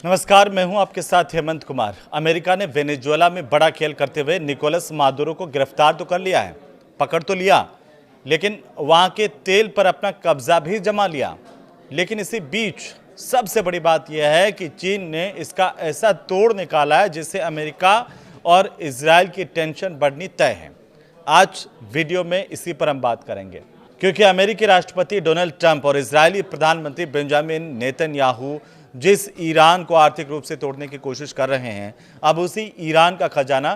नमस्कार, मैं हूं आपके साथ हेमंत कुमार। अमेरिका ने वेनेजुएला में बड़ा खेल करते हुए निकोलस मादुरो को गिरफ्तार तो कर लिया है, पकड़ तो लिया, लेकिन वहां के तेल पर अपना कब्जा भी जमा लिया। लेकिन इसी बीच सबसे बड़ी बात यह है कि चीन ने इसका ऐसा तोड़ निकाला है जिससे अमेरिका और इजराइल की टेंशन बढ़नी तय है। आज वीडियो में इसी पर हम बात करेंगे, क्योंकि अमेरिकी राष्ट्रपति डोनाल्ड ट्रंप और इजरायली प्रधानमंत्री बेंजामिन नेतन्याहू जिस ईरान को आर्थिक रूप से तोड़ने की कोशिश कर रहे हैं, अब उसी ईरान का खजाना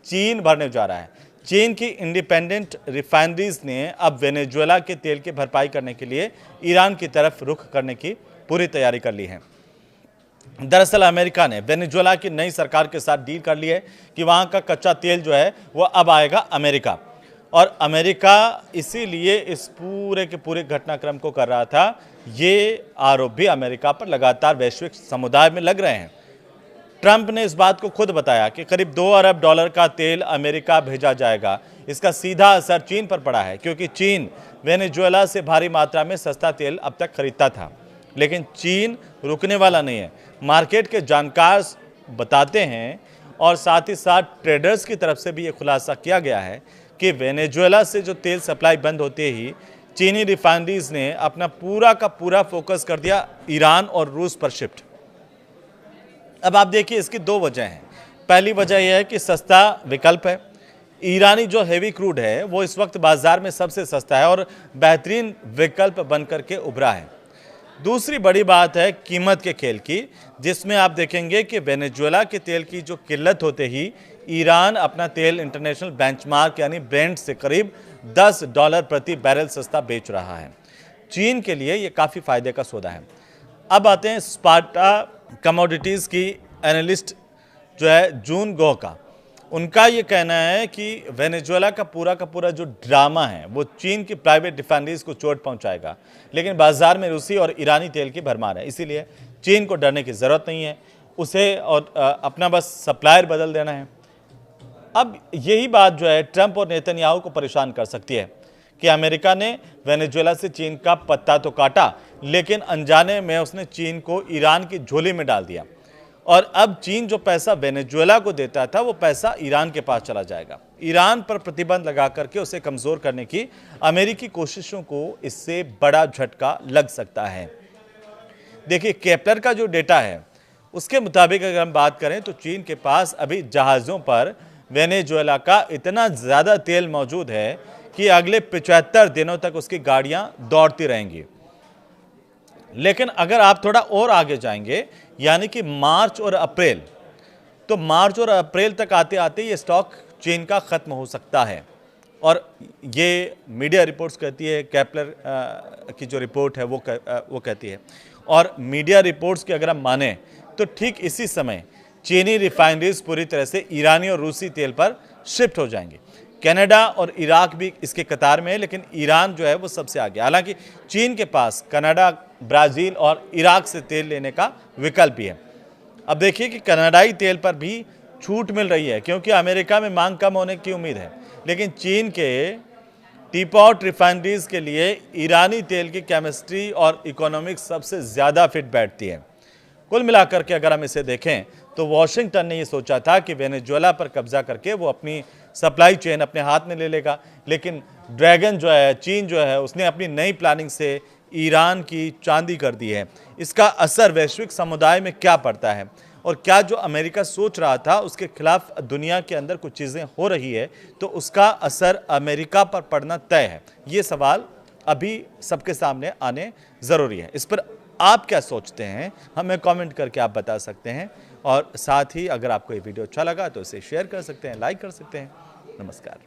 चीन भरने जा रहा है। चीन की इंडिपेंडेंट रिफाइनरीज ने अब वेनेजुएला के तेल की भरपाई करने के लिए ईरान की तरफ रुख करने की पूरी तैयारी कर ली है। दरअसल अमेरिका ने वेनेजुएला की नई सरकार के साथ डील कर ली है कि वहां का कच्चा तेल जो है वो अब आएगा अमेरिका, और अमेरिका इसीलिए इस पूरे के पूरे घटनाक्रम को कर रहा था। ये आरोप भी अमेरिका पर लगातार वैश्विक समुदाय में लग रहे हैं। ट्रंप ने इस बात को खुद बताया कि करीब $2 अरब का तेल अमेरिका भेजा जाएगा। इसका सीधा असर चीन पर पड़ा है, क्योंकि चीन वेनेजुएला से भारी मात्रा में सस्ता तेल अब तक खरीदता था। लेकिन चीन रुकने वाला नहीं है। मार्केट के जानकार बताते हैं, और साथ ही साथ ट्रेडर्स की तरफ से भी ये खुलासा किया गया है कि वेनेजुएला से जो तेल सप्लाई बंद होते ही चीनी रिफाइनरीज ने अपना पूरा का पूरा फोकस कर दिया ईरान और रूस पर शिफ्ट। अब आप देखिए, इसकी दो वजह हैं। पहली वजह यह है कि सस्ता विकल्प है। ईरानी जो हेवी क्रूड है वो इस वक्त बाजार में सबसे सस्ता है और बेहतरीन विकल्प बनकर के उभरा है। दूसरी बड़ी बात है कीमत के खेल की, जिसमें आप देखेंगे कि वेनेजुएला के तेल की जो किल्लत होते ही ईरान अपना तेल इंटरनेशनल बेंचमार्क यानी ब्रेंट से करीब $10 प्रति बैरल सस्ता बेच रहा है। चीन के लिए ये काफ़ी फायदे का सौदा है। अब आते हैं स्पार्टा कमोडिटीज़ की एनालिस्ट जो है जून गो का। उनका ये कहना है कि वेनेजुएला का पूरा जो ड्रामा है वो चीन की प्राइवेट रिफाइनरीज को चोट पहुंचाएगा, लेकिन बाजार में रूसी और ईरानी तेल की भरमार है। इसीलिए चीन को डरने की ज़रूरत नहीं है, उसे और अपना बस सप्लायर बदल देना है। अब यही बात जो है ट्रंप और नेतन्याहू को परेशान कर सकती है कि अमेरिका ने वेनेजुएला से चीन का पत्ता तो काटा, लेकिन अनजाने में उसने चीन को ईरान की झोली में डाल दिया, और अब चीन जो पैसा वेनेजुएला को देता था वो पैसा ईरान के पास चला जाएगा। ईरान पर प्रतिबंध लगा करके उसे कमज़ोर करने की अमेरिकी कोशिशों को इससे बड़ा झटका लग सकता है। देखिए, केपलर का जो डेटा है उसके मुताबिक अगर हम बात करें तो चीन के पास अभी जहाज़ों पर वेनेजुएला का इतना ज़्यादा तेल मौजूद है कि अगले 75 दिनों तक उसकी गाड़ियां दौड़ती रहेंगी। लेकिन अगर आप थोड़ा और आगे जाएंगे, यानी कि मार्च और अप्रैल, तो मार्च और अप्रैल तक आते आते ये स्टॉक चीन का ख़त्म हो सकता है। और ये मीडिया रिपोर्ट्स कहती है, केपलर की जो रिपोर्ट है वो कहती है। और मीडिया रिपोर्ट्स की अगर हम माने तो ठीक इसी समय चीनी रिफाइनरीज पूरी तरह से ईरानी और रूसी तेल पर शिफ्ट हो जाएंगे। कनाडा और इराक भी इसके कतार में है, लेकिन ईरान जो है वो सबसे आगे। हालांकि चीन के पास कनाडा, ब्राज़ील और इराक से तेल लेने का विकल्प भी है। अब देखिए कि कनाडाई तेल पर भी छूट मिल रही है, क्योंकि अमेरिका में मांग कम होने की उम्मीद है। लेकिन चीन के टीपॉट रिफाइनरीज के लिए ईरानी तेल की केमिस्ट्री और इकोनॉमिक्स सबसे ज़्यादा फिट बैठती है। कुल मिलाकर के अगर हम इसे देखें तो वॉशिंगटन ने ये सोचा था कि वेनेजुएला पर कब्जा करके वो अपनी सप्लाई चेन अपने हाथ में ले लेगा, लेकिन ड्रैगन जो है, चीन जो है, उसने अपनी नई प्लानिंग से ईरान की चांदी कर दी है। इसका असर वैश्विक समुदाय में क्या पड़ता है, और क्या जो अमेरिका सोच रहा था उसके खिलाफ दुनिया के अंदर कुछ चीज़ें हो रही है तो उसका असर अमेरिका पर पड़ना तय है। ये सवाल अभी सबके सामने आने ज़रूरी है। इस पर आप क्या सोचते हैं, हमें कमेंट करके आप बता सकते हैं। और साथ ही अगर आपको ये वीडियो अच्छा लगा तो इसे शेयर कर सकते हैं, लाइक कर सकते हैं। नमस्कार।